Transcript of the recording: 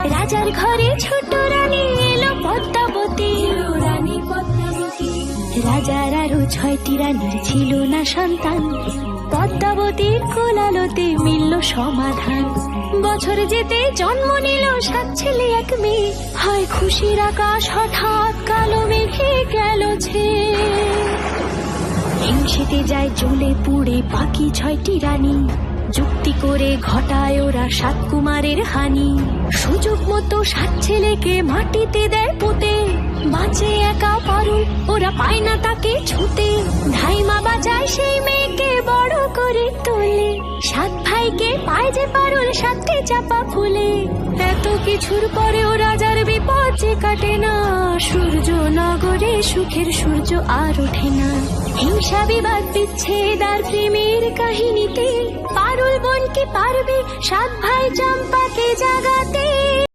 রাজার ঘরে ছোট রানী এলো পদ্মাবতী, রানী পদ্মাবতী। রাজার আরো 6টি রানীর ছিল না সন্তান, পদ্মাবতীর কোলালোতে মিলল সমাধান। বছর যেতে জন্ম নিল 7 ছেলে 1 মেয়ে, হয় খুশির আকাশ হঠাৎ কালো মেঘে গেল ছেয়ে। হিংসেতে যায় জ্বলে পুড়ে বাকি 6টি রানী, যুক্তি করে ঘটায় ওরা 7 কুমারের হানি। সুযোগ মতো 7 ছেলেকে মাটিতে দেয় পুঁতে, বাঁচে একা পারুল, ওরা পায় না তাকে ছুতে। ধাইমা বাজায় সেই মেয়েকে বড় করে তোলে, 7 ভাইকে পায় যে পারুল 7টি চাপা ফুলে। এত কিছুর পরেও রাজার বিপদ যে কাটে না, সূর্য নগরে সুখের সূর্য আর ওঠে না। হিংসা বিবাদ বিচ্ছেদ আর প্রেমের কাহিনীতে পারুল বোন কি পারবে 7 ভাই চম্পাকে জাগাতে।